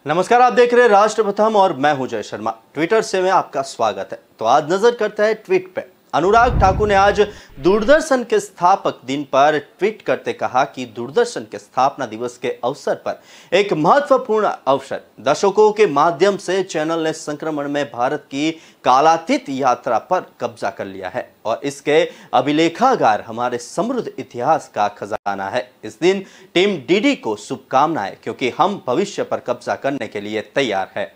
नमस्कार, आप देख रहे हैं राष्ट्र प्रथम और मैं हूं जय शर्मा। ट्विटर से में आपका स्वागत है। तो आज नजर करते हैं ट्वीट पे। अनुराग ठाकुर ने आज दूरदर्शन के स्थापक दिन पर ट्वीट करते कहा कि दूरदर्शन के स्थापना दिवस के अवसर पर एक महत्वपूर्ण अवसर, दशकों के माध्यम से चैनल ने संक्रमण में भारत की कालातीत यात्रा पर कब्जा कर लिया है और इसके अभिलेखागार हमारे समृद्ध इतिहास का खजाना है। इस दिन टीम डीडी को शुभकामनाएं, क्योंकि हम भविष्य पर कब्जा करने के लिए तैयार है।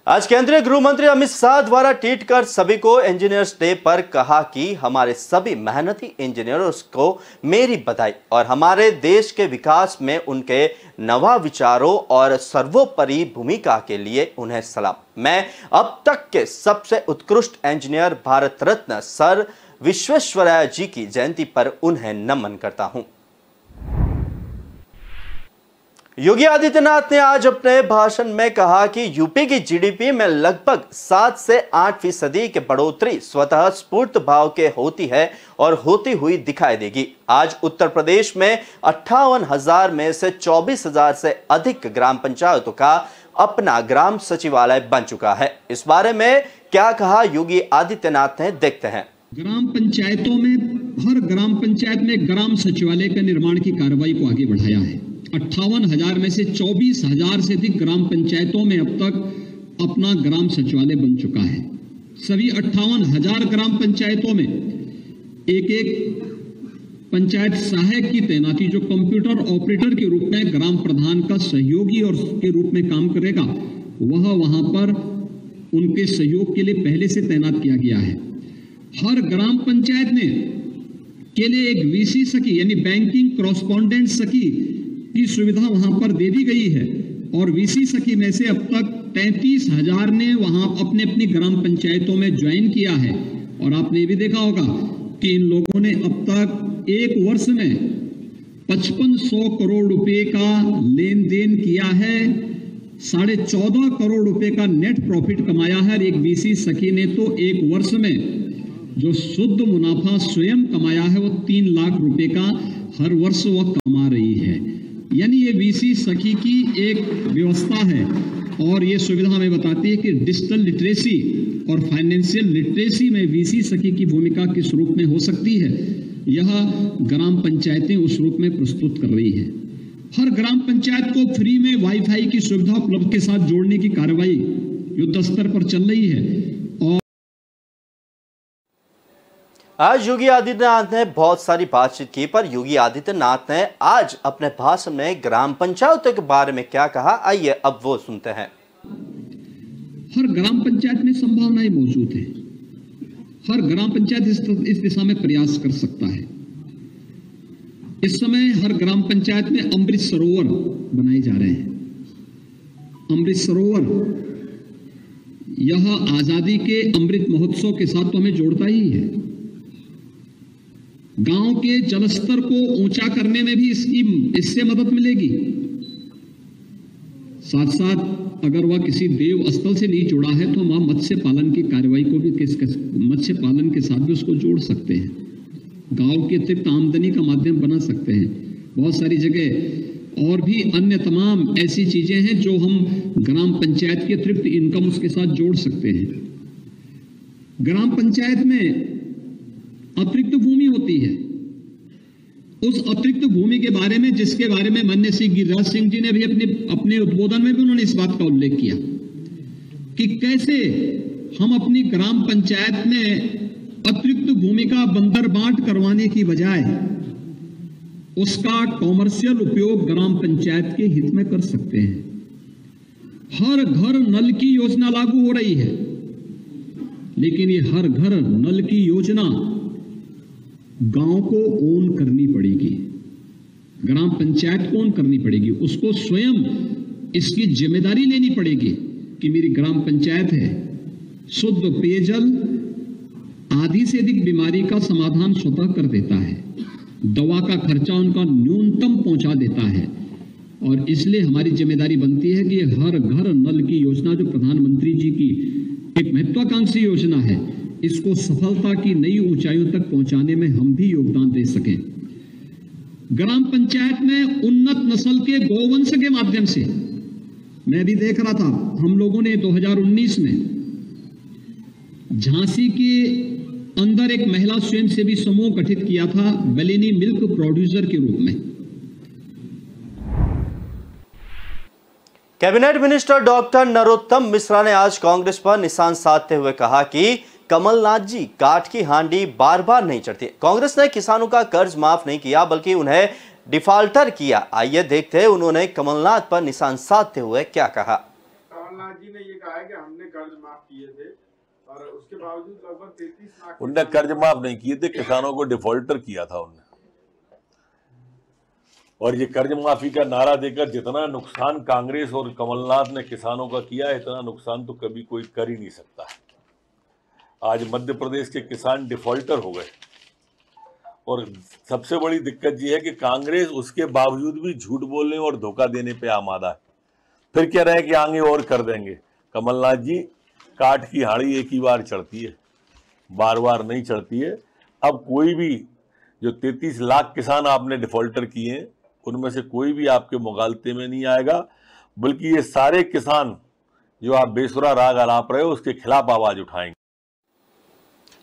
आज केंद्रीय गृह मंत्री अमित शाह द्वारा ट्वीट कर सभी को इंजीनियर्स डे पर कहा कि हमारे सभी मेहनती इंजीनियर्स को मेरी बधाई और हमारे देश के विकास में उनके नवा विचारों और सर्वोपरि भूमिका के लिए उन्हें सलाम। मैं अब तक के सबसे उत्कृष्ट इंजीनियर भारत रत्न सर विश्वेश्वरैया जी की जयंती पर उन्हें नमन करता हूं। योगी आदित्यनाथ ने आज अपने भाषण में कहा कि यूपी की जीडीपी में लगभग 7 से 8% की बढ़ोतरी स्वतः स्फूर्त भाव के होती है और होती हुई दिखाई देगी। आज उत्तर प्रदेश में 58,000 में से 24,000 से अधिक ग्राम पंचायतों का अपना ग्राम सचिवालय बन चुका है। इस बारे में क्या कहा योगी आदित्यनाथ ने, देखते हैं। ग्राम पंचायतों में हर ग्राम पंचायत में ग्राम सचिवालय का निर्माण की कार्रवाई को आगे बढ़ाया है। 58,000 में से 24,000 से अधिक ग्राम पंचायतों में अब तक अपना ग्राम सचिवालय बन चुका है। सभी 58,000 ग्राम पंचायतों में एक पंचायत सहायक की तैनाती, जो कंप्यूटर ऑपरेटर के रूप में ग्राम प्रधान का सहयोगी और के रूप में काम करेगा, वह वहां पर उनके सहयोग के लिए पहले से तैनात किया गया है। हर ग्राम पंचायत ने के लिए एक वीसी सखी यानी बैंकिंग कॉरेस्पॉन्डेंट सखी की सुविधा वहां पर दे दी गई है और वीसी सखी में से अब तक 33,000 ने वहां अपने अपनी ग्राम पंचायतों में ज्वाइन किया है। और आपने भी देखा होगा कि इन लोगों ने अब तक एक वर्ष में 5500 करोड़ रुपए का लेन देन किया है, 14.5 करोड़ रुपए का नेट प्रॉफिट कमाया है। एक वीसी सखी ने तो एक वर्ष में जो शुद्ध मुनाफा स्वयं कमाया है वो 3 लाख रुपए का हर वर्ष वह कमा रही है। यानी ये वीसी सखी की एक व्यवस्था है और ये सुविधा हमें बताती है कि डिजिटल लिटरेसी और फाइनेंशियल लिटरेसी में वीसी सखी की भूमिका किस रूप में हो सकती है, यह ग्राम पंचायतें उस रूप में प्रस्तुत कर रही है। हर ग्राम पंचायत को फ्री में वाईफाई की सुविधा उपलब्ध के साथ जोड़ने की कार्रवाई युद्ध स्तर पर चल रही है। आज योगी आदित्यनाथ ने बहुत सारी बातचीत की, पर योगी आदित्यनाथ ने आज अपने भाषण में ग्राम पंचायतों के बारे में क्या कहा, आइए अब वो सुनते हैं। हर ग्राम पंचायत में संभावनाएं मौजूद हैं। हर ग्राम पंचायत इस दिशा में प्रयास कर सकता है। इस समय हर ग्राम पंचायत में अमृत सरोवर बनाए जा रहे हैं। अमृत सरोवर यह आजादी के अमृत महोत्सव के साथ तो हमें जोड़ता ही है। गांव के जलस्तर को ऊंचा करने में भी इससे मदद मिलेगी। साथ साथ अगर वह किसी देव स्थल से नहीं जुड़ा है तो वह मत्स्य पालन की कार्रवाई को भी मत्स्य पालन के साथ भी उसको जोड़ सकते हैं। गांव के अतिरिक्त आमदनी का माध्यम बना सकते हैं। बहुत सारी जगह और भी अन्य तमाम ऐसी चीजें हैं जो हम ग्राम पंचायत के अतिरिक्त इनकम उसके साथ जोड़ सकते हैं। ग्राम पंचायत में अतिरिक्त भूमि होती है। उस अतिरिक्त भूमि के बारे में, जिसके बारे में माननीय श्री गिरिराज सिंह जी ने भी अपने उद्बोधन में भी उन्होंने इस बात का उल्लेख किया कि कैसे हम अपनी ग्राम पंचायत में अतिरिक्त भूमि का बंदरबांट करवाने की बजाय उसका कॉमर्शियल उपयोग ग्राम पंचायत के हित में कर सकते हैं। हर घर नल की योजना लागू हो रही है, लेकिन ये हर घर नल की योजना गांव को ओन करनी पड़ेगी, ग्राम पंचायत को ओन करनी पड़ेगी। उसको स्वयं इसकी जिम्मेदारी लेनी पड़ेगी कि मेरी ग्राम पंचायत है, शुद्ध पेयजल आधी से अधिक बीमारी का समाधान स्वतः कर देता है, दवा का खर्चा उनका न्यूनतम पहुंचा देता है। और इसलिए हमारी जिम्मेदारी बनती है कि हर घर नल की योजना जो प्रधानमंत्री जी की एक महत्वाकांक्षी योजना है, इसको सफलता की नई ऊंचाइयों तक पहुंचाने में हम भी योगदान दे सकें। ग्राम पंचायत में उन्नत नस्ल के गौवंश के माध्यम से, मैं भी देख रहा था, हम लोगों ने 2019 में झांसी के अंदर एक महिला स्वयंसेवी समूह गठित किया था बलेनी मिल्क प्रोड्यूसर के रूप में। Cabinet minister doctor Narottam Mishra ने आज कांग्रेस पर निशान साधते हुए कहा कि कमलनाथ जी काठ की हांडी बार बार नहीं चढ़ती। कांग्रेस ने किसानों का कर्ज माफ नहीं किया बल्कि उन्हें डिफाल्टर किया। आइए देखते हैं उन्होंने कमलनाथ पर निशान साधते हुए क्या कहा। कमलनाथ जी ने ये कहा है कि हमने कर्ज माफ किए थे और उसके बावजूद लगभग 33 लाख उनने कर्ज माफ नहीं किए थे, किसानों को डिफॉल्टर किया था उनने। और ये कर्ज माफी का नारा देकर जितना नुकसान कांग्रेस और कमलनाथ ने किसानों का किया, इतना नुकसान तो कभी कोई कर ही नहीं सकता। आज मध्य प्रदेश के किसान डिफॉल्टर हो गए और सबसे बड़ी दिक्कत ये है कि कांग्रेस उसके बावजूद भी झूठ बोलने और धोखा देने पे आमादा है। फिर कह रहे हैं कि आगे और कर देंगे। कमलनाथ जी, काठ की हाड़ी एक ही बार चढ़ती है, बार बार नहीं चढ़ती है। अब कोई भी जो 33 लाख किसान आपने डिफॉल्टर किए हैं, उनमें से कोई भी आपके मुगालते में नहीं आएगा, बल्कि ये सारे किसान जो आप बेसुरा राग अलाप रहे हो उसके खिलाफ आवाज उठाएंगे।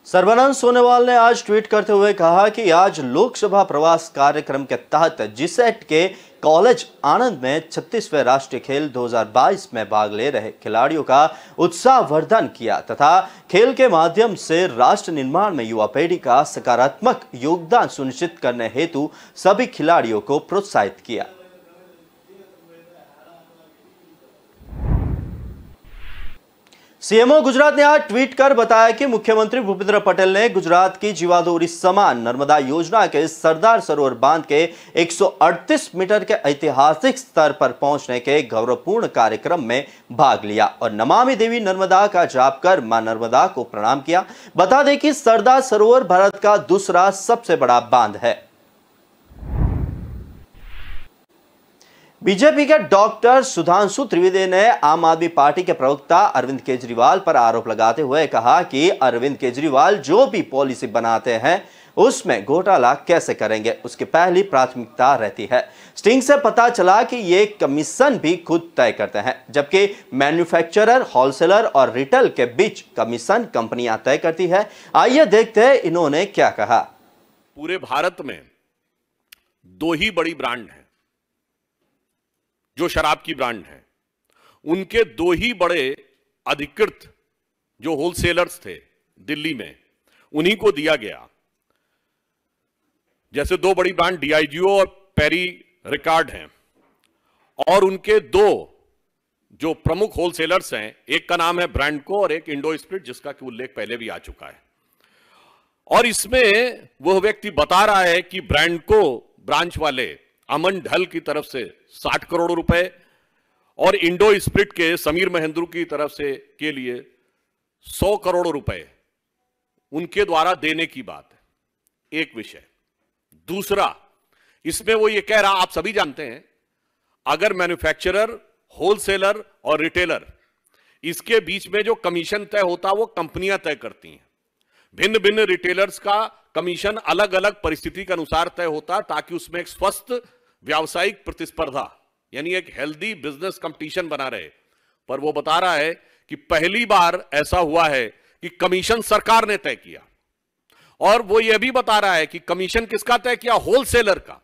सर्बानंद सोनोवाल ने आज ट्वीट करते हुए कहा कि आज लोकसभा प्रवास कार्यक्रम के तहत जिसैट के कॉलेज आनंद में 36वें राष्ट्रीय खेल 2022 में भाग ले रहे खिलाड़ियों का उत्साहवर्धन किया तथा खेल के माध्यम से राष्ट्र निर्माण में युवा पीढ़ी का सकारात्मक योगदान सुनिश्चित करने हेतु सभी खिलाड़ियों को प्रोत्साहित किया। सीएमओ गुजरात ने आज ट्वीट कर बताया कि मुख्यमंत्री भूपेंद्र पटेल ने गुजरात की जीवादोरी समान नर्मदा योजना के सरदार सरोवर बांध के 138 मीटर के ऐतिहासिक स्तर पर पहुंचने के गौरवपूर्ण कार्यक्रम में भाग लिया और नमामि देवी नर्मदा का जाप कर मां नर्मदा को प्रणाम किया। बता दें कि सरदार सरोवर भारत का दूसरा सबसे बड़ा बांध है। बीजेपी के डॉक्टर सुधांशु त्रिवेदी ने आम आदमी पार्टी के प्रवक्ता अरविंद केजरीवाल पर आरोप लगाते हुए कहा कि अरविंद केजरीवाल जो भी पॉलिसी बनाते हैं उसमें घोटाला कैसे करेंगे, उसकी पहली प्राथमिकता रहती है। स्टिंग से पता चला कि ये कमीशन भी खुद तय करते हैं, जबकि मैन्युफैक्चरर, होलसेलर और रिटेल के बीच कमीशन कंपनियां तय करती है। आइए देखते हैं इन्होंने क्या कहा। पूरे भारत में दो ही बड़ी ब्रांड हैं जो शराब की ब्रांड है, उनके दो ही बड़े अधिकृत जो होलसेलर्स थे दिल्ली में, उन्हीं को दिया गया। जैसे दो बड़ी ब्रांड डीआईजीओ और पेरी रिकार्ड हैं और उनके दो जो प्रमुख होलसेलर्स हैं, एक का नाम है ब्रांडको और एक इंडो स्पिरिट, जिसका कि उल्लेख पहले भी आ चुका है। और इसमें वह व्यक्ति बता रहा है कि ब्रांडको ब्रांच वाले अमन ढल की तरफ से 60 करोड़ रुपए और इंडो स्पिरिट के समीर महेंद्रू की तरफ से के लिए 100 करोड़ रुपए उनके द्वारा देने की बात है। एक विषय। दूसरा, इसमें वो ये कह रहा, आप सभी जानते हैं, अगर मैन्युफैक्चरर, होलसेलर और रिटेलर, इसके बीच में जो कमीशन तय होता वो कंपनियां तय करती हैं। भिन्न भिन्न रिटेलर्स का कमीशन अलग अलग परिस्थिति के अनुसार तय होता ताकि उसमें एक स्वस्थ व्यावसायिक प्रतिस्पर्धा यानी एक हेल्दी बिजनेस कंपटीशन बना रहे। पर वो बता रहा है कि पहली बार ऐसा हुआ है कि कमीशन सरकार ने तय किया। और वो ये भी बता रहा है कि कमीशन किसका तय किया? होलसेलर का।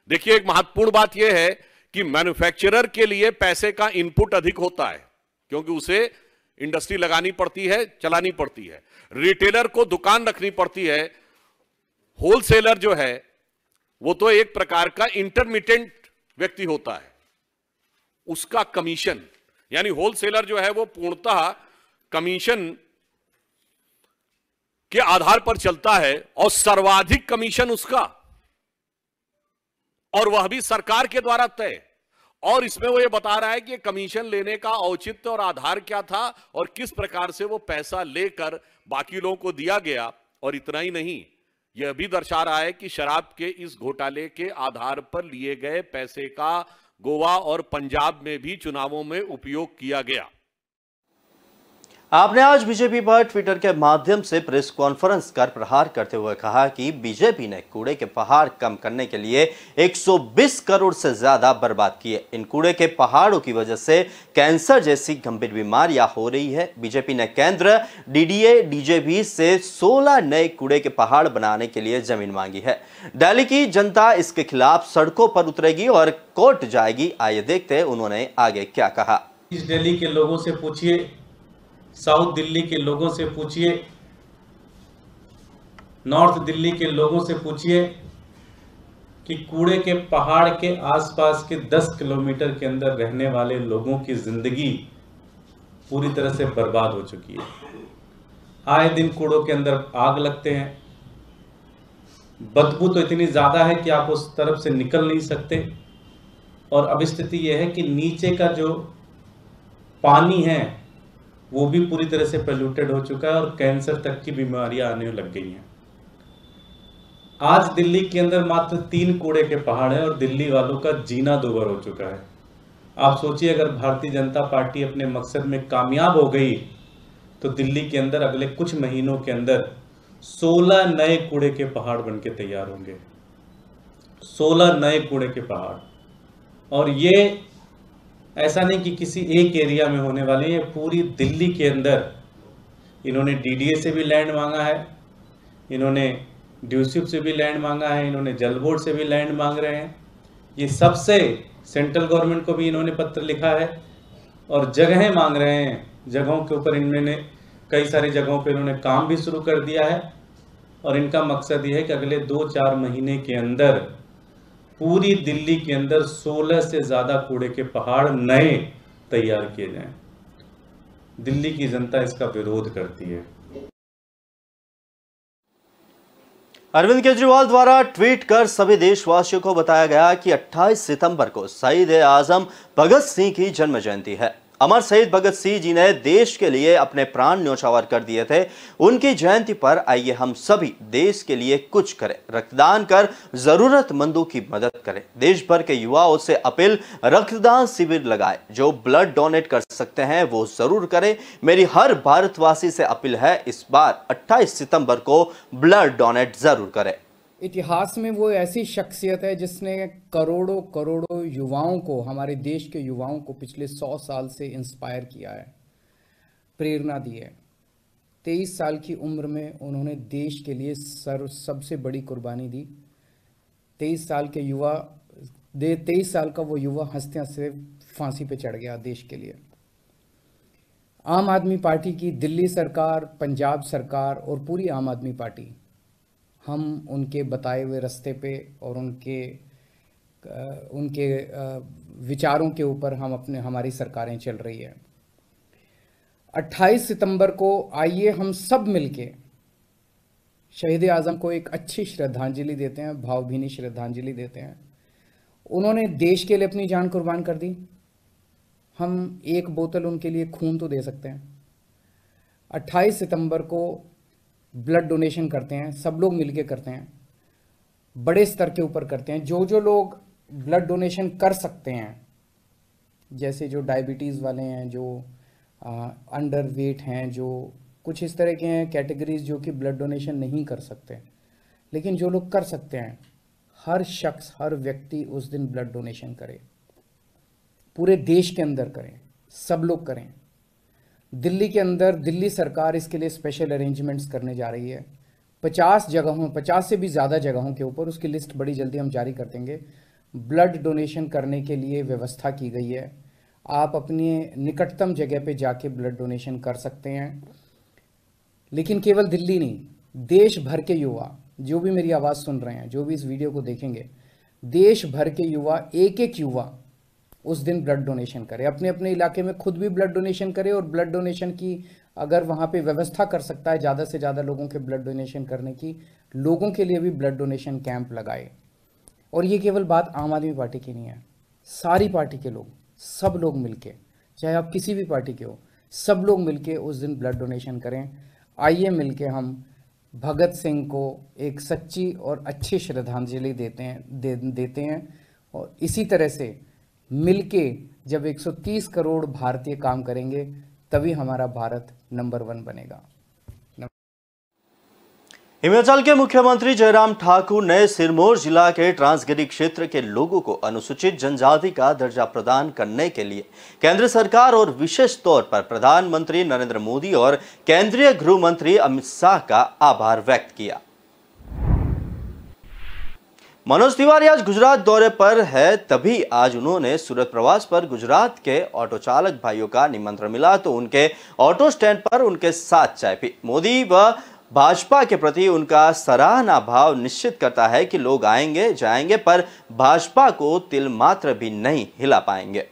देखिए, एक महत्वपूर्ण बात यह है कि मैन्युफैक्चरर के लिए पैसे का इनपुट अधिक होता है क्योंकि उसे इंडस्ट्री लगानी पड़ती है, चलानी पड़ती है। रिटेलर को दुकान रखनी पड़ती है। होलसेलर जो है वो तो एक प्रकार का इंटरमीडिएट व्यक्ति होता है, उसका कमीशन यानी होलसेलर जो है वो पूर्णतः कमीशन के आधार पर चलता है और सर्वाधिक कमीशन उसका, और वह भी सरकार के द्वारा तय। और इसमें वो ये बता रहा है कि कमीशन लेने का औचित्य और आधार क्या था और किस प्रकार से वो पैसा लेकर बाकी लोगों को दिया गया। और इतना ही नहीं, यह भी दर्शा रहा है कि शराब के इस घोटाले के आधार पर लिए गए पैसे का गोवा और पंजाब में भी चुनावों में उपयोग किया गया। आपने आज बीजेपी पर ट्विटर के माध्यम से प्रेस कॉन्फ्रेंस कर प्रहार करते हुए कहा कि बीजेपी ने कूड़े के पहाड़ कम करने के लिए 120 करोड़ से ज्यादा बर्बाद किए। इन कूड़े के पहाड़ों की वजह से कैंसर जैसी गंभीर बीमारियां हो रही है। बीजेपी ने केंद्र डीडीए डीजेबी से 16 नए कूड़े के पहाड़ बनाने के लिए जमीन मांगी है। दिल्ली की जनता इसके खिलाफ सड़कों पर उतरेगी और कोर्ट जाएगी। आइए देखते हैं उन्होंने आगे क्या कहा। ईस्ट दिल्ली के लोगों से पूछिए, साउथ दिल्ली के लोगों से पूछिए, नॉर्थ दिल्ली के लोगों से पूछिए कि कूड़े के पहाड़ के आसपास के 10 किलोमीटर के अंदर रहने वाले लोगों की जिंदगी पूरी तरह से बर्बाद हो चुकी है। आए दिन कूड़ों के अंदर आग लगते हैं, बदबू तो इतनी ज्यादा है कि आप उस तरफ से निकल नहीं सकते। और अब स्थिति यह है कि नीचे का जो पानी है वो भी पूरी तरह से पोल्यूटेड हो चुका है और कैंसर तक की बीमारियां आने लग गई हैं। आज दिल्ली के अंदर मात्र 3 कूड़े के पहाड़ हैं और दिल्ली वालों का जीना दूभर हो चुका है। आप सोचिए, अगर भारतीय जनता पार्टी अपने मकसद में कामयाब हो गई तो दिल्ली के अंदर अगले कुछ महीनों के अंदर 16 नए कूड़े के पहाड़ बनके तैयार होंगे। 16 नए कूड़े के पहाड़। और ये ऐसा नहीं कि किसी एक एरिया में होने वाले, ये पूरी दिल्ली के अंदर। इन्होंने डीडीए से भी लैंड मांगा है, इन्होंने ड्यूसिप से भी लैंड मांगा है, इन्होंने जल बोर्ड से भी लैंड मांग रहे हैं। ये सबसे सेंट्रल गवर्नमेंट को भी इन्होंने पत्र लिखा है और जगहें मांग रहे हैं। जगहों के ऊपर इन्होंने कई सारी जगहों पर इन्होंने काम भी शुरू कर दिया है और इनका मकसद ये है कि अगले 2-4 महीने के अंदर पूरी दिल्ली के अंदर 16 से ज्यादा कूड़े के पहाड़ नए तैयार किए जाएं। दिल्ली की जनता इसका विरोध करती है। अरविंद केजरीवाल द्वारा ट्वीट कर सभी देशवासियों को बताया गया कि 28 सितंबर को शहीद आजम भगत सिंह की जन्म जयंती है। अमर शहीद भगत सिंह जी ने देश के लिए अपने प्राण न्यौछावर कर दिए थे। उनकी जयंती पर आइए हम सभी देश के लिए कुछ करें, रक्तदान कर जरूरतमंदों की मदद करें। देश भर के युवाओं से अपील, रक्तदान शिविर लगाएं। जो ब्लड डोनेट कर सकते हैं वो जरूर करें। मेरी हर भारतवासी से अपील है, इस बार 28 सितंबर को ब्लड डोनेट जरूर करें। इतिहास में वो ऐसी शख्सियत है जिसने करोड़ों करोड़ों युवाओं को, हमारे देश के युवाओं को पिछले 100 साल से इंस्पायर किया है, प्रेरणा दी है। 23 साल की उम्र में उन्होंने देश के लिए सबसे बड़ी कुर्बानी दी। 23 साल का वो युवा हंसते हंसते फांसी पे चढ़ गया देश के लिए। आम आदमी पार्टी की दिल्ली सरकार, पंजाब सरकार और पूरी आम आदमी पार्टी, हम उनके बताए हुए रास्ते पे और उनके विचारों के ऊपर हमारी सरकारें चल रही है। 28 सितंबर को आइए हम सब मिलके शहीद आजम को एक अच्छी श्रद्धांजलि देते हैं, भावभीनी श्रद्धांजलि देते हैं। उन्होंने देश के लिए अपनी जान कुर्बान कर दी। हम एक बोतल उनके लिए खून तो दे सकते हैं। 28 सितंबर को ब्लड डोनेशन करते हैं, सब लोग मिलके करते हैं, बड़े स्तर के ऊपर करते हैं। जो लोग ब्लड डोनेशन कर सकते हैं, जैसे जो डायबिटीज़ वाले हैं, जो अंडर वेट हैं, जो कुछ इस तरह के हैं कैटेगरीज जो कि ब्लड डोनेशन नहीं कर सकते, लेकिन जो लोग कर सकते हैं, हर शख्स, हर व्यक्ति उस दिन ब्लड डोनेशन करे। पूरे देश के अंदर करें, सब लोग करें। दिल्ली के अंदर दिल्ली सरकार इसके लिए स्पेशल अरेंजमेंट्स करने जा रही है। 50 जगहों, 50 से भी ज़्यादा जगहों के ऊपर, उसकी लिस्ट बड़ी जल्दी हम जारी कर देंगे, ब्लड डोनेशन करने के लिए व्यवस्था की गई है। आप अपनी निकटतम जगह पे जाके ब्लड डोनेशन कर सकते हैं। लेकिन केवल दिल्ली नहीं, देश भर के युवा जो भी मेरी आवाज़ सुन रहे हैं, जो भी इस वीडियो को देखेंगे, देश भर के युवा, एक युवा उस दिन ब्लड डोनेशन करे। अपने अपने इलाके में खुद भी ब्लड डोनेशन करे और ब्लड डोनेशन की अगर वहाँ पे व्यवस्था कर सकता है ज़्यादा से ज़्यादा लोगों के ब्लड डोनेशन करने की, लोगों के लिए भी ब्लड डोनेशन कैंप लगाए। और ये केवल बात आम आदमी पार्टी की नहीं है, सारी पार्टी के लोग, सब लोग मिलके, चाहे आप किसी भी पार्टी के हो, सब लोग मिलके उस दिन ब्लड डोनेशन करें। आइए मिलके हम भगत सिंह को एक सच्ची और अच्छी श्रद्धांजलि देते हैं। और इसी तरह से मिलके जब 130 करोड़ भारतीय काम करेंगे तभी हमारा भारत नंबर 1 बनेगा। हिमाचल के मुख्यमंत्री जयराम ठाकुर ने सिरमौर जिला के ट्रांसगिरी क्षेत्र के लोगों को अनुसूचित जनजाति का दर्जा प्रदान करने के लिए केंद्र सरकार और विशेष तौर पर प्रधानमंत्री नरेंद्र मोदी और केंद्रीय गृह मंत्री अमित शाह का आभार व्यक्त किया। मनोज तिवारी आज गुजरात दौरे पर है, तभी आज उन्होंने सूरत प्रवास पर गुजरात के ऑटो चालक भाइयों का निमंत्रण मिला तो उनके ऑटो स्टैंड पर उनके साथ चाय पी। मोदी व भाजपा के प्रति उनका सराहना भाव निश्चित करता है कि लोग आएंगे जाएंगे पर भाजपा को तिल मात्र भी नहीं हिला पाएंगे।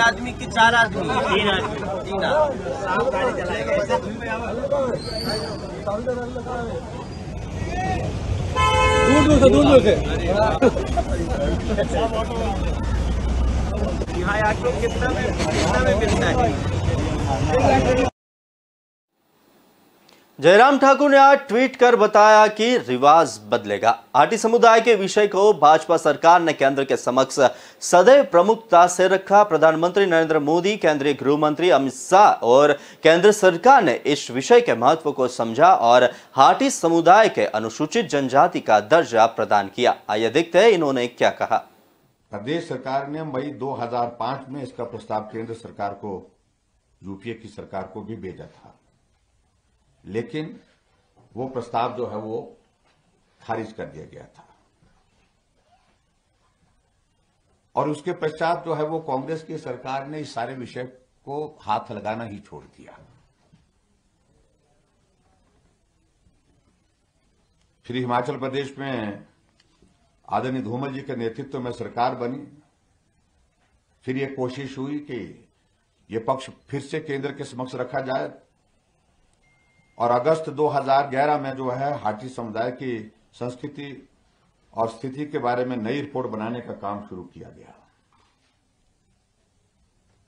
आदमी की 4 आदमी 3 आदमी दूर से यहाँ आके कितना में मिलता है। जयराम ठाकुर ने आज ट्वीट कर बताया कि रिवाज बदलेगा। हाटी समुदाय के विषय को भाजपा सरकार ने केंद्र के समक्ष सदैव प्रमुखता से रखा। प्रधानमंत्री नरेंद्र मोदी, केंद्रीय गृह मंत्री अमित शाह और केंद्र सरकार ने इस विषय के महत्व को समझा और हाटी समुदाय के अनुसूचित जनजाति का दर्जा प्रदान किया। आइए देखते हैं इन्होंने क्या कहा। प्रदेश सरकार ने मई 2005 में इसका प्रस्ताव केंद्र सरकार को, यूपीए की सरकार को भी भेजा था, लेकिन वो प्रस्ताव जो है वो खारिज कर दिया गया था और उसके पश्चात जो है वो कांग्रेस की सरकार ने इस सारे विषय को हाथ लगाना ही छोड़ दिया। फिर हिमाचल प्रदेश में आदरणीय धूमल जी के नेतृत्व में सरकार बनी। फिर ये कोशिश हुई कि ये पक्ष फिर से केंद्र के समक्ष रखा जाए और अगस्त 2011 में जो है हाटी समुदाय की संस्कृति और स्थिति के बारे में नई रिपोर्ट बनाने का काम शुरू किया गया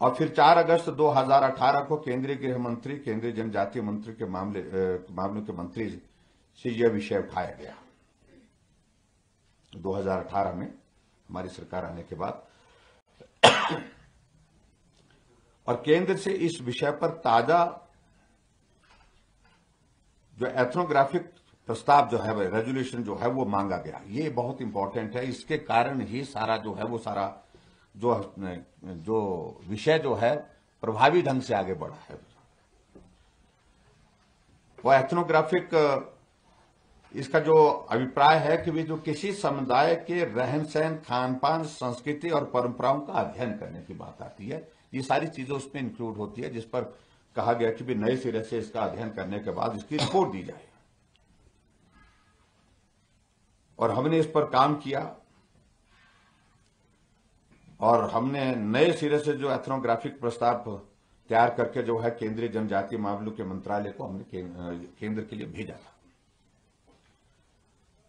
और फिर 4 अगस्त 2018 को केंद्रीय गृह मंत्री, केंद्रीय जनजातीय मंत्री के मामलों के मंत्री से यह विषय उठाया गया। 2018 में हमारी सरकार आने के बाद और केंद्र से इस विषय पर ताजा जो एथनोग्राफिक प्रस्ताव जो है, रेजोल्यूशन जो है वो मांगा गया। ये बहुत इंपॉर्टेंट है। इसके कारण ही सारा जो है वो सारा जो विषय जो है प्रभावी ढंग से आगे बढ़ा है। वो एथनोग्राफिक इसका जो अभिप्राय है कि वे जो किसी समुदाय के रहन सहन, खान पान, संस्कृति और परंपराओं का अध्ययन करने की बात आती है, ये सारी चीजें उसमें इंक्लूड होती है, जिस पर कहा गया कि भी नए सिरे से इसका अध्ययन करने के बाद इसकी रिपोर्ट दी जाए और हमने इस पर काम किया और हमने नए सिरे से जो एथनोग्राफिक प्रस्ताव तैयार करके जो है केंद्रीय जनजातीय मामलों के मंत्रालय को हमने केंद्र के लिए भेजा था।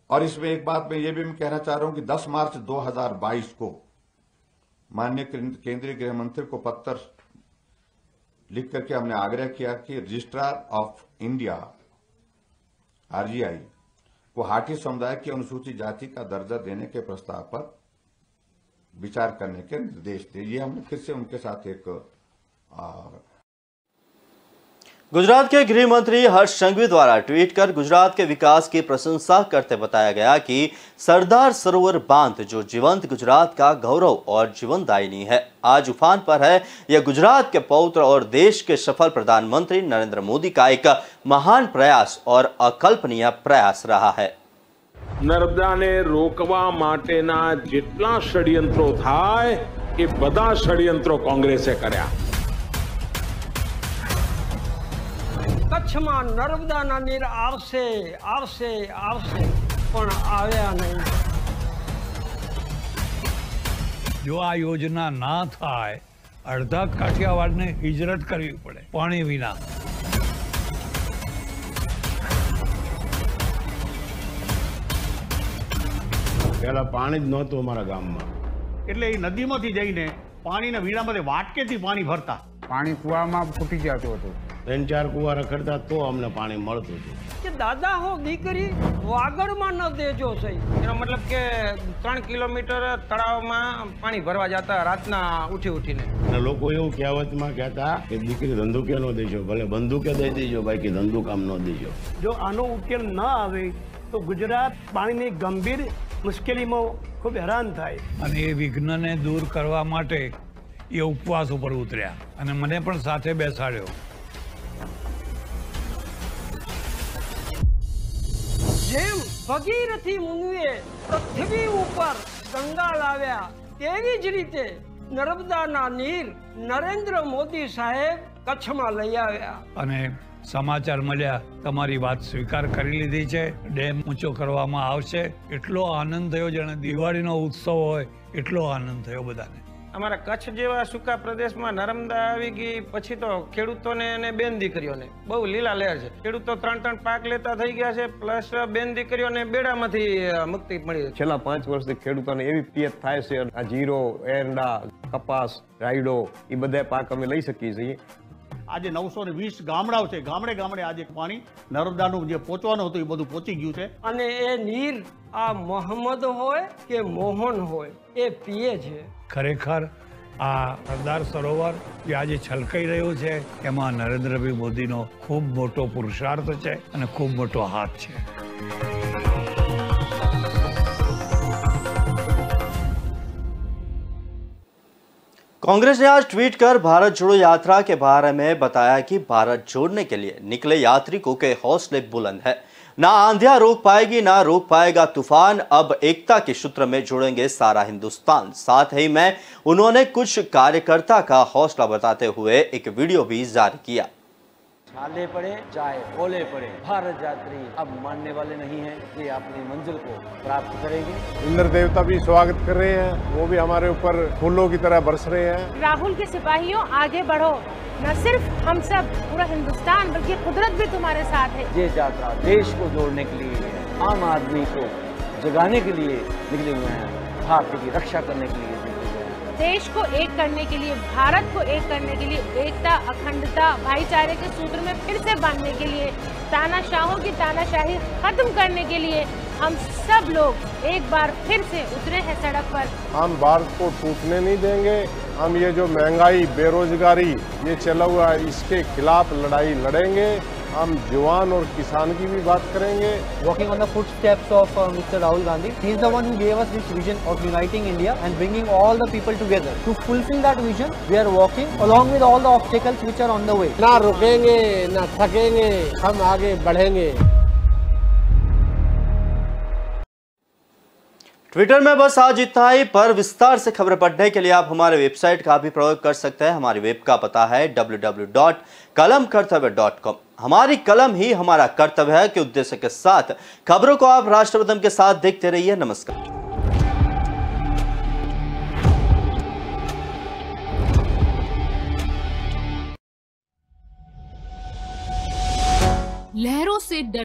और इसमें एक बात मैं ये भी कहना चाह रहा हूं कि 10 मार्च 2022 को माननीय केंद्रीय गृह मंत्री को पत्र लिख करके हमने आग्रह किया कि रजिस्ट्रार ऑफ इंडिया आरजीआई को हाटी समुदाय की अनुसूचित जाति का दर्जा देने के प्रस्ताव पर विचार करने के निर्देश दिए। ये हमने फिर से उनके साथ एक गुजरात के गृह मंत्री हर्ष संघवी द्वारा ट्वीट कर गुजरात के विकास की प्रशंसा करते बताया गया कि सरदार सरोवर बांध जो जीवंत गुजरात का गौरव और जीवनदायिनी है, आज उफान पर है। यह गुजरात के पौत्र और देश के सफल प्रधानमंत्री नरेंद्र मोदी का एक महान प्रयास और अकल्पनीय प्रयास रहा है। नर्मदाने रोकवा माटेना जेटला षड्यंत्रो थाय ए बधा षड्यंत्रो कांग्रेसे कर्या। कच्छમાં નર્મદાના નીર આવશે આવશે આવશે પણ આવ્યા નહીં। જો આ યોજના ના થાય અડધા કાઠિયાવાડને હિજરત કરવી પડે પાણી વિના। પહેલા પાણી જ નહોતું અમારા ગામમાં, એટલે એ નદીમાંથી જઈને પાણીના વીણામાંથી વાટકેથી પાણી ભરતા। પાણી કુવામાં ફૂટી જતું હતું। 3-4 કુવા રખડતા તો અમને પાણી મળતું હતું. કે દાદા હો દીકરી વાગડમાં ન દેજો સહી. એનો મતલબ કે 3 કિલોમીટર તળાવમાં પાણી ભરવા જતા રાતના ઉઠીને. અને લોકો એવું કહેવતમાં કહેતા કે દીકરી ધંધુકે ન દેજો, ભલે બંદૂકે દઈ દેજો, બાકી ધંધુકામ ન દેજો. જો આનો ઉકેલ ન આવે તો ગુજરાત પાણીની ગંભીર મુશ્કેલીમાં ખૂબ હેરાન થાય. અને એ વિઘ્નને દૂર કરવા માટે એ ઉપવાસ ઉપર ઉતર્યા અને મને પણ સાથે બેસાડ્યો. જેમ ભગીરથી મુનિએ પૃથ્વી ઉપર ગંગા લાવ્યા તેવી જ રીતે નર્મદાના નીર નરેન્દ્ર મોદી સાહેબ કચ્છમાં લઈ આવ્યા. અને સમાચાર મળ્યા, તમારી વાત સ્વીકાર કરી લીધી છે, ડેમ ઊંચો કરવામાં આવશે. એટલો આનંદ થયો, જાણે દિવાળીનો ઉત્સવ હોય એટલો આનંદ થયો બધાને. અમારા કચ્છ જેવા સૂકા પ્રદેશમાં નર્મદા આવી ગઈ પછી તો ખેડૂતોને અને બેન દીકરીઓને બહુ લીલા લહેર છે. ખેડૂતો 3 પાક લેતા થઈ ગયા છે, પ્લસ બેન દીકરીઓને બેડામાંથી મુક્તિ મળી. છેલ્લા 5 વર્ષથી ખેડૂતોને એવી પિયત થાય છે, આ જીરો, એરંડા, કપાસ, રાયડો એ બધા પાક અમે લઈ શકીએ છીએ. આજે 920 ગામડાઓ છે, ગામડે આજે પાણી નર્મદાનું જે પહોંચવાનું હતું એ બધું પહોંચી ગયું છે. અને એ નીર આ મોહમ્મદ હોય કે મોહન હોય એ પીએ છે. ખરેખર આ સરદાર સરોવર જે આજે છલકાઈ રહ્યું છે એમાં નરેન્દ્રભાઈ મોદીનો ખૂબ મોટો પુરુષાર્થ છે અને ખૂબ મોટો હાથ છે. कांग्रेस ने आज ट्वीट कर भारत जोड़ो यात्रा के बारे में बताया कि भारत जोड़ने के लिए निकले यात्रिकों के हौसले बुलंद है. ना आंधियां रोक पाएगी ना रोक पाएगा तूफान. अब एकता के सूत्र में जोड़ेंगे सारा हिंदुस्तान. साथ ही में उन्होंने कुछ कार्यकर्ता का हौसला बताते हुए एक वीडियो भी जारी किया. छाले पड़े चाहे ओले पड़े, भारत यात्री अब मानने वाले नहीं हैं. ये अपनी मंजिल को प्राप्त करेंगे. इंद्र देवता भी स्वागत कर रहे हैं, वो भी हमारे ऊपर फूलों की तरह बरस रहे हैं. राहुल के सिपाहियों आगे बढ़ो, न सिर्फ हम सब पूरा हिंदुस्तान बल्कि कुदरत भी तुम्हारे साथ है. ये यात्रा देश को जोड़ने के लिए, आम आदमी को जगाने के लिए निकले हुए हैं, भारत की रक्षा करने के लिए निकले हुए हैं. देश को एक करने के लिए, भारत को एक करने के लिए, एकता, अखंडता, भाईचारे के सूत्र में फिर से बांधने के लिए, तानाशाहों की तानाशाही खत्म करने के लिए हम सब लोग एक बार फिर से उतरे हैं सड़क पर. हम भारत को टूटने नहीं देंगे. हम ये जो महंगाई, बेरोजगारी ये चला हुआ है, इसके खिलाफ लड़ाई लड़ेंगे. हम जवान और किसान की भी बात करेंगे. Walking on the footsteps of Mr. Rahul Gandhi, he is the one who gave us this vision of uniting India and bringing all the people together. To fulfill that vision, we are walking along with all the obstacles which are on the way. ना रुकेंगे, ना थकेंगे, हम आगे बढ़ेंगे. Twitter में बस आज इतना ही. पर विस्तार से खबरें पढ़ने के लिए आप हमारे वेबसाइट का भी प्रयोग कर सकते हैं. हमारी वेब का पता है www.kalamkartavya.com. हमारी कलम ही हमारा कर्तव्य है के उद्देश्य के साथ खबरों को आप राष्ट्रपति के साथ देखते रहिए. नमस्कार. लहरों से